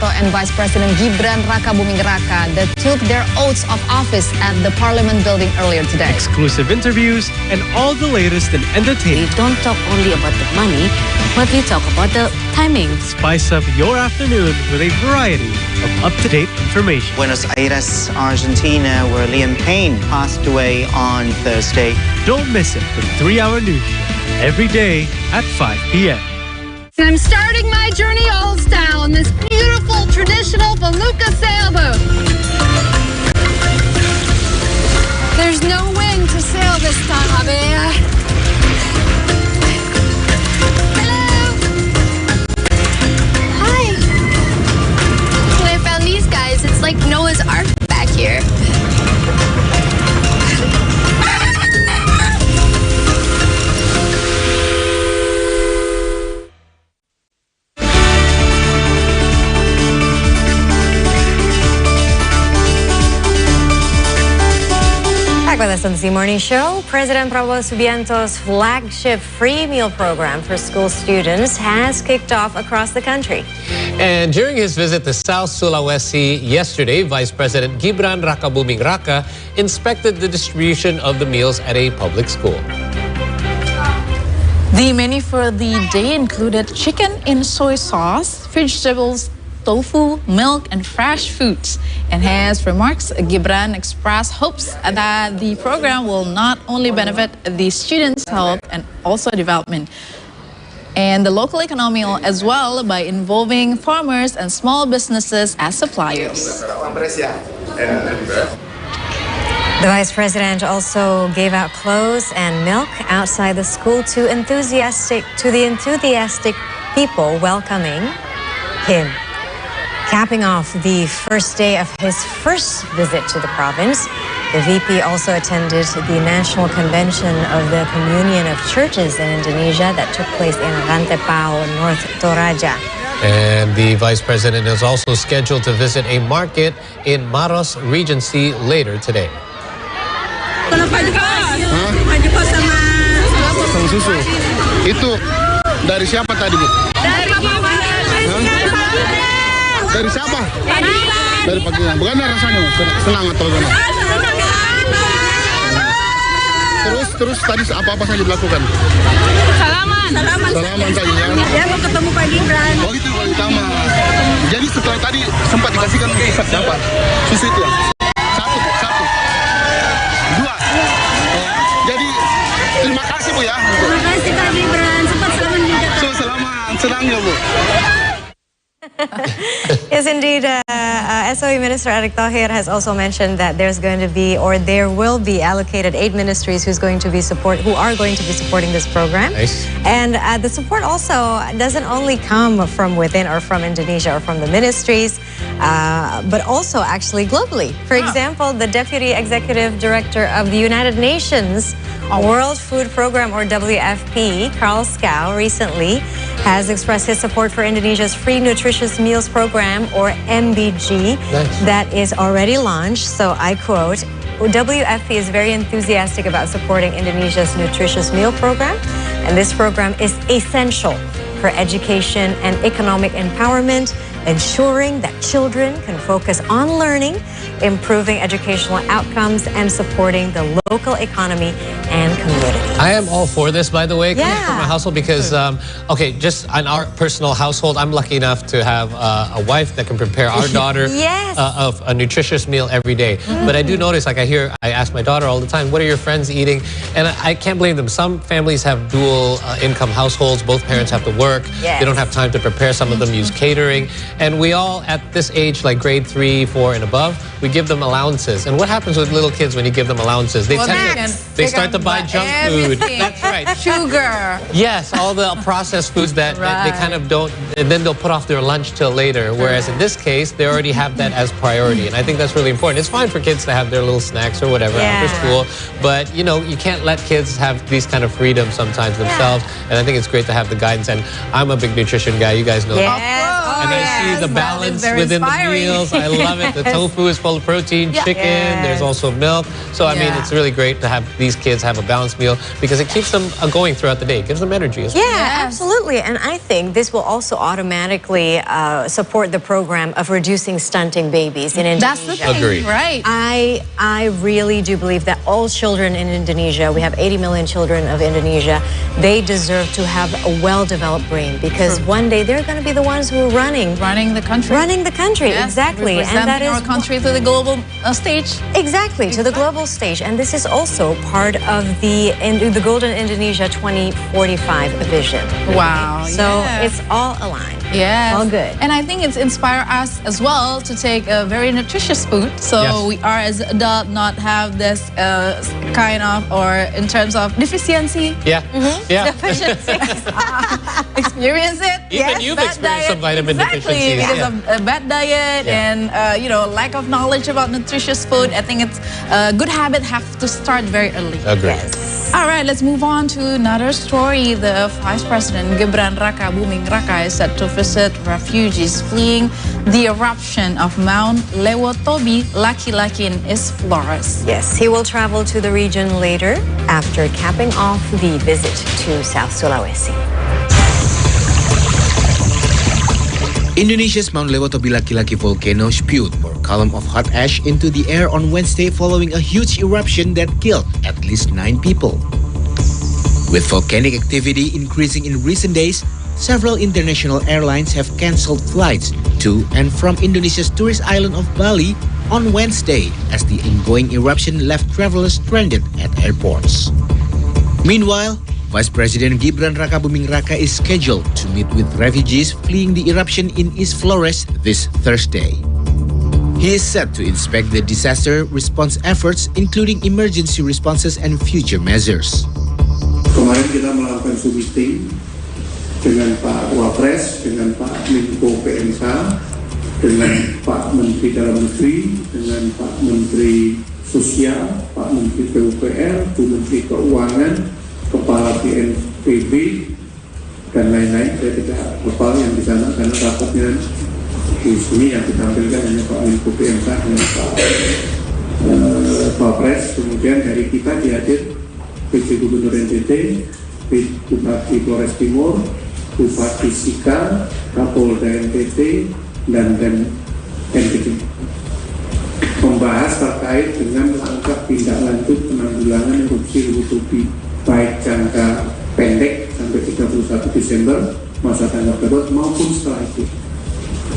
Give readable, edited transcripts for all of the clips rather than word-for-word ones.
Subianto and Vice President Gibran Rakabuming Raka that took their oaths of office at the Parliament building earlier today. Exclusive interviews and all the latest in entertainment. We don't talk only about the money, but we talk about the timing. Spice up your afternoon with a variety of up-to-date information. Buenos Aires, Argentina, where Liam Payne passed away on Thursday. Don't miss it for the 3-hour news show every day at 5 p.m. And I'm starting my journey old style on this beautiful traditional Beluga sailboat. There's no wind to sail this time, Abea. Hello. Hi. When I found these guys, it's like Noah's Ark back here. Back with us on the Z Morning Show, President Prabowo Subianto's flagship free meal program for school students has kicked off across the country. And during his visit to South Sulawesi yesterday, Vice President Gibran Rakabuming Raka inspected the distribution of the meals at a public school. The menu for the day included chicken in soy sauce, vegetables, tofu, milk, and fresh foods. In his remarks, Gibran expressed hopes that the program will not only benefit the students' health and also development and the local economy as well by involving farmers and small businesses as suppliers. The Vice President also gave out clothes and milk outside the school to the enthusiastic people welcoming him. Capping off the first day of his first visit to the province, the VP also attended the National Convention of the Communion of Churches in Indonesia that took place in Rantepao, North Toraja. And the Vice President is also scheduled to visit a market in Maros Regency later today. Susu. Itu dari siapa tadi, Bu? Dari Bapak. Dari siapa? Dari paginya. Bagaimana rasanya? Senang atau bagaimana? Terus tadi apa saja dilakukan? Salaman saja ya. Ya mau ketemu Pak Gibran. Oh itu yang utama. Jadi setelah tadi sempat dikasihkan berapa? Susu itu ya? Satu. Dua. Jadi terima kasih Bu ya. Terima kasih Pak Gibran. Sempat salaman juga. Selamat, senang ya Bu. Yes, indeed. SOE Minister Erick Thohir has also mentioned that there's going to be, or there will be, allocated 8 ministries who are going to be supporting this program. Nice. And the support also doesn't only come from within or from Indonesia or from the ministries, but also actually globally. For example, the Deputy Executive Director of the United Nations World Food Program, or WFP, Carl Scow, recently has expressed his support for Indonesia's Free Nutritious Meals Program, or MBG, that is already launched. So I quote, WFP is very enthusiastic about supporting Indonesia's nutritious meal program, and this program is essential for education and economic empowerment, ensuring that children can focus on learning, improving educational outcomes, and supporting the local economy and community. I am all for this, by the way, coming from my household, because, okay, just in our personal household, I'm lucky enough to have a wife that can prepare our daughter of a nutritious meal every day. But I do notice, like I ask my daughter all the time, what are your friends eating? And I can't blame them. Some families have dual income households. Both parents have to work. They don't have time to prepare. Some of them use catering. And we all, at this age, like grade 3, 4, and above, we give them allowances. And what happens with little kids when you give them allowances? They they start to buy junk food. That's right. Sugar. Yes, all the processed foods that they kind of don't, and then they'll put off their lunch till later. Whereas in this case, they already have that as priority. And I think that's really important. It's fine for kids to have their little snacks or whatever after school. But, you know, you can't let kids have these kind of freedom sometimes themselves. And I think it's great to have the guidance. And I'm a big nutrition guy. You guys know that. and I see the balance within the meals. I love it. The tofu is full of protein, chicken, there's also milk. So, I mean, it's really great to have these kids have a balanced meal because it keeps them going throughout the day. It gives them energy as well. Yeah, absolutely. And I think this will also automatically support the program of reducing stunting babies in Indonesia. That's the thing, Agreed. right? I really do believe that all children in Indonesia, we have 80 million children of Indonesia, they deserve to have a well-developed brain because one day they're going to be the ones who are running the country. Running the country, exactly. And that is our country to the global stage. Exactly, to the global stage. And this is also part of the Golden Indonesia 2045 vision. Wow. So it's all aligned. Yes. All good. And I think it's inspired us as well to take a very nutritious food. So we are as adult not have this kind of, or in terms of deficiency. Deficiency. Experience it. Even you've experienced some vitamin deficiencies. Because of a bad diet and lack of knowledge about nutritious food. I think it's a good habit have to start very early. Agreed. All right, let's move on to another story. The Vice President Gibran Raka Buming Raka is set to visit refugees fleeing the eruption of Mount Lewotobi Laki-Laki in East Flores. Yes, he will travel to the region later after capping off the visit to South Sulawesi. Indonesia's Mount Lewotobi Laki-Laki volcano spewed a column of hot ash into the air on Wednesday following a huge eruption that killed at least 9 people. With volcanic activity increasing in recent days, several international airlines have cancelled flights to and from Indonesia's tourist island of Bali on Wednesday as the ongoing eruption left travelers stranded at airports. Meanwhile, Vice President Gibran Raka Buming Raka is scheduled to meet with refugees fleeing the eruption in East Flores this Thursday. He is set to inspect the disaster response efforts, including emergency responses and future measures. Kemarin kita melakukan meeting dengan Pak Wapres, dengan Pak Menko PMK, dengan Pak Menteri Dalam Negeri, dengan Pak Menteri Sosial, Pak Menteri PUPR, Bu Menteri Keuangan, Kepala BNPB, dan lain-lain. Saya tidak hafal yang di sana karena rapatnya di sini yang ditampilkan hanya Pak Menko PMK dan Pak Wapres. Kemudian dari kita dihadir PJ Gubernur NTT, Bupati Flores Timur, Bupati Sika, Kapolda NTT, dan NTT membahas terkait dengan langkah tindak lanjut penanggulangan erupsi Lewotobi baik jangka pendek sampai 31 Desember masa tanggap darurat maupun setelah itu.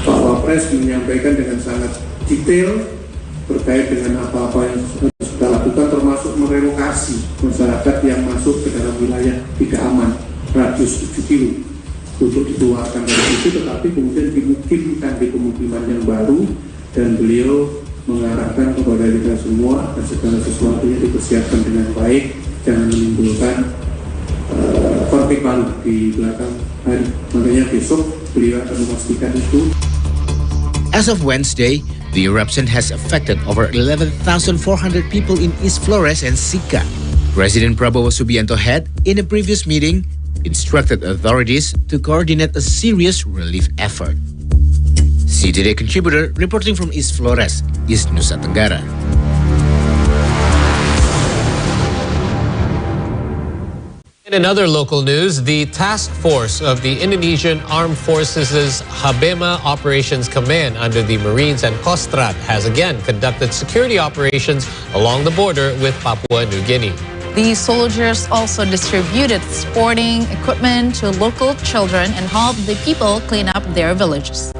Pak Wapres menyampaikan dengan sangat detail terkait dengan apa-apa yang sudah lakukan, termasuk merelokasi masyarakat yang masuk ke dalam wilayah tidak aman radius 7 kilo untuk dikeluarkan dari situ, tetapi kemudian dimungkinkan di pemukiman yang baru, dan beliau mengarahkan kepada kita semua dan segala sesuatunya dipersiapkan dengan baik, jangan menimbulkan konflik baru di belakang hari. Makanya besok beliau akan memastikan itu. As of Wednesday, the eruption has affected over 11,400 people in East Flores and Sika. President Prabowo Subianto had, in a previous meeting, instructed authorities to coordinate a serious relief effort. CTD contributor reporting from East Flores, East Nusa Tenggara. In other local news, the task force of the Indonesian Armed Forces' Habema Operations Command under the Marines and Kostrad has again conducted security operations along the border with Papua New Guinea. The soldiers also distributed sporting equipment to local children and helped the people clean up their villages.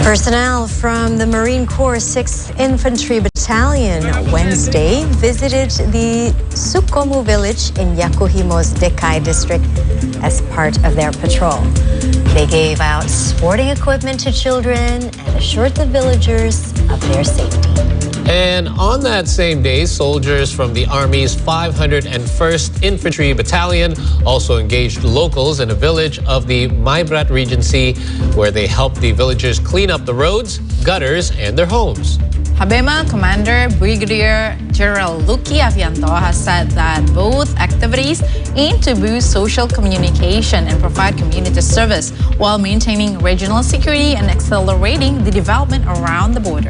Personnel from the Marine Corps 6th Infantry Battalion Wednesday visited the Sukomu village in Yakuhimo's Dekai district as part of their patrol. They gave out sporting equipment to children and assured the villagers of their safety. And on that same day, soldiers from the Army's 501st Infantry Battalion also engaged locals in a village of the Maibrat Regency, where they helped the villagers clean up the roads, gutters, and their homes. Habema Commander Brigadier General Lucky Avianto has said that both activities aim to boost social communication and provide community service while maintaining regional security and accelerating the development around the border.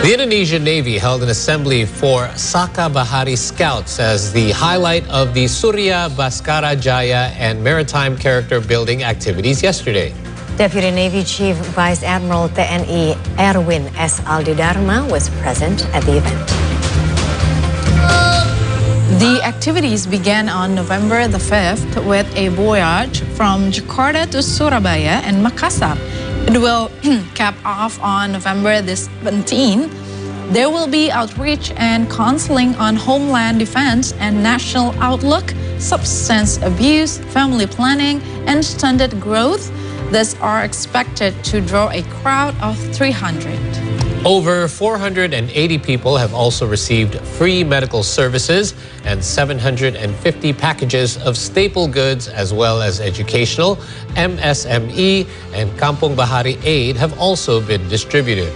The Indonesian Navy held an assembly for Saka Bahari Scouts as the highlight of the Surya Baskara Jaya and maritime character building activities yesterday. Deputy Navy Chief Vice Admiral TNI Erwin S. Aldidarma was present at the event. The activities began on November the 5th with a voyage from Jakarta to Surabaya and Makassar. It will cap off on November the 17th. There will be outreach and counseling on homeland defense and national outlook, substance abuse, family planning, and stunted growth. These are expected to draw a crowd of 300. Over 480 people have also received free medical services, and 750 packages of staple goods as well as educational, MSME, and Kampung Bahari aid have also been distributed.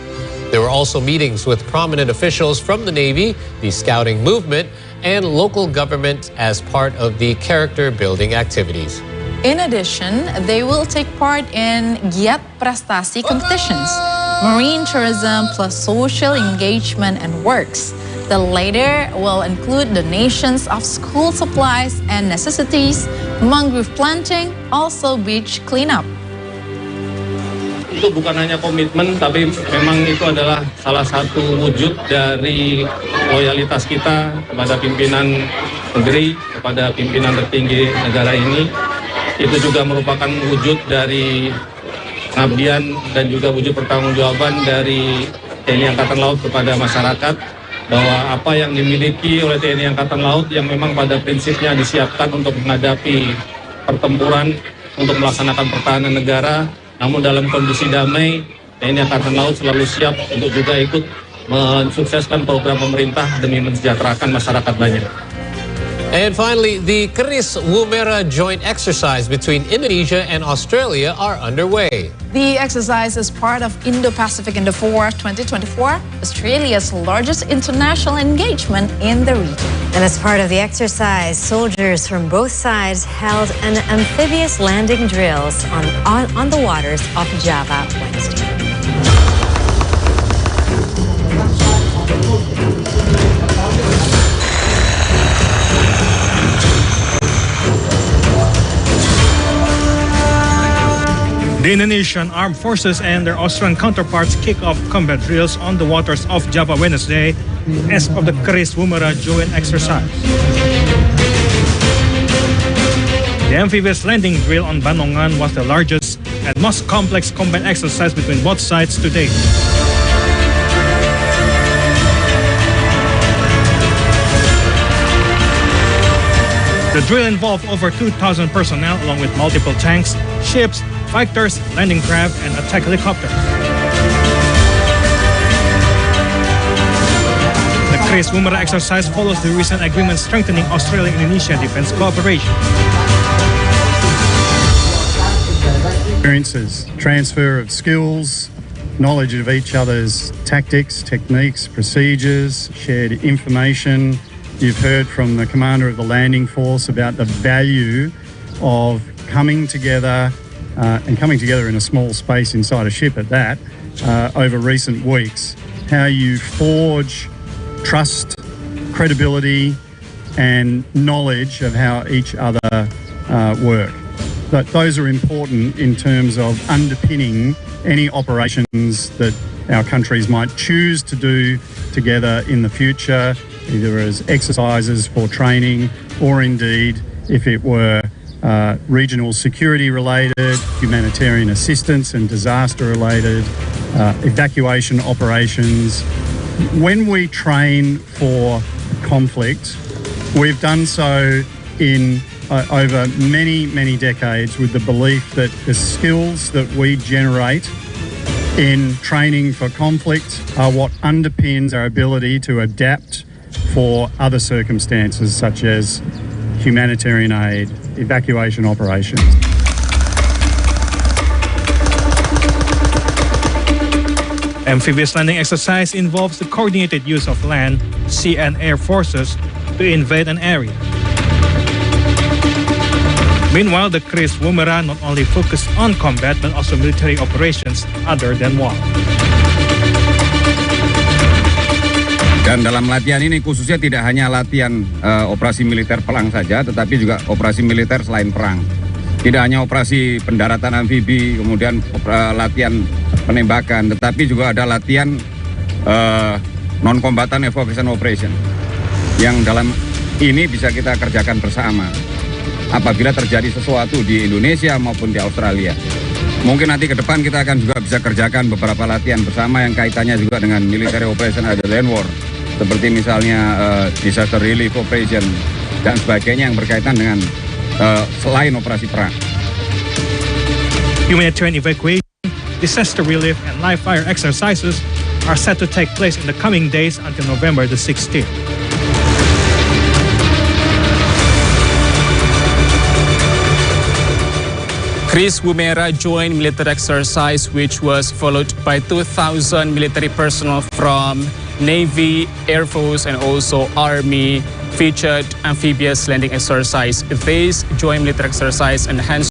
There were also meetings with prominent officials from the Navy, the Scouting movement, and local government as part of the character building activities. In addition, they will take part in Giat Prestasi competitions, marine tourism plus social engagement and works. The latter will include donations of school supplies and necessities, mangrove planting, also beach cleanup. Itu bukan hanya komitmen, tapi memang itu adalah salah satu wujud dari loyalitas kita kepada pimpinan negeri, kepada pimpinan tertinggi negara ini. Itu juga merupakan wujud dari pengabdian dan juga wujud pertanggungjawaban dari TNI Angkatan Laut kepada masyarakat, bahwa apa yang dimiliki oleh TNI Angkatan Laut yang memang pada prinsipnya disiapkan untuk menghadapi pertempuran, untuk melaksanakan pertahanan negara, namun dalam kondisi damai, TNI Angkatan Laut selalu siap untuk juga ikut mensukseskan program pemerintah demi mensejahterakan masyarakat banyak. And finally, the Keris Woomera joint exercise between Indonesia and Australia are underway. The exercise is part of Indo-Pacific Indofour 2024, Australia's largest international engagement in the region. And as part of the exercise, soldiers from both sides held an amphibious landing drills on the waters of Java Wednesday. The Indonesian Armed Forces and their Australian counterparts kick off combat drills on the waters of Java Wednesday as part of the Keris Woomera joint exercise. The amphibious landing drill on Banongan was the largest and most complex combat exercise between both sides to date. The drill involved over 2,000 personnel along with multiple tanks, ships, fighters, landing craft, and attack helicopters. The Keris Woomera exercise follows the recent agreement strengthening Australia-Indonesia defense cooperation. Experiences, transfer of skills, knowledge of each other's tactics, techniques, procedures, shared information. You've heard from the commander of the landing force about the value of coming together and coming together in a small space inside a ship at that over recent weeks. How you forge trust, credibility and knowledge of how each other work. But those are important in terms of underpinning any operations that our countries might choose to do together in the future, either as exercises for training or indeed if it were regional security related, humanitarian assistance and disaster related, evacuation operations. When we train for conflict, we've done so in over many decades with the belief that the skills that we generate in training for conflict are what underpins our ability to adapt for other circumstances such as humanitarian aid, evacuation operations. Amphibious landing exercise involves the coordinated use of land, sea, and air forces to invade an area. Meanwhile, the Chris Woomera not only focused on combat but also military operations other than war. Dan dalam latihan ini khususnya tidak hanya latihan operasi militer perang saja, tetapi juga operasi militer selain perang. Tidak hanya operasi pendaratan amfibi, kemudian latihan penembakan, tetapi juga ada latihan non-combatant evacuation operation yang dalam ini bisa kita kerjakan bersama apabila terjadi sesuatu di Indonesia maupun di Australia. Mungkin nanti ke depan kita akan juga bisa kerjakan beberapa latihan bersama yang kaitannya juga dengan military operation other than war, seperti misalnya disaster relief operation dan sebagainya yang berkaitan dengan selain operasi perang. Humanitarian evacuation, disaster relief, and live fire exercises are set to take place in the coming days until November the 16th. Chris Woomera joined military exercise which was followed by 2,000 military personnel from Navy, Air Force, and also Army featured amphibious landing exercise. This joint military exercise enhanced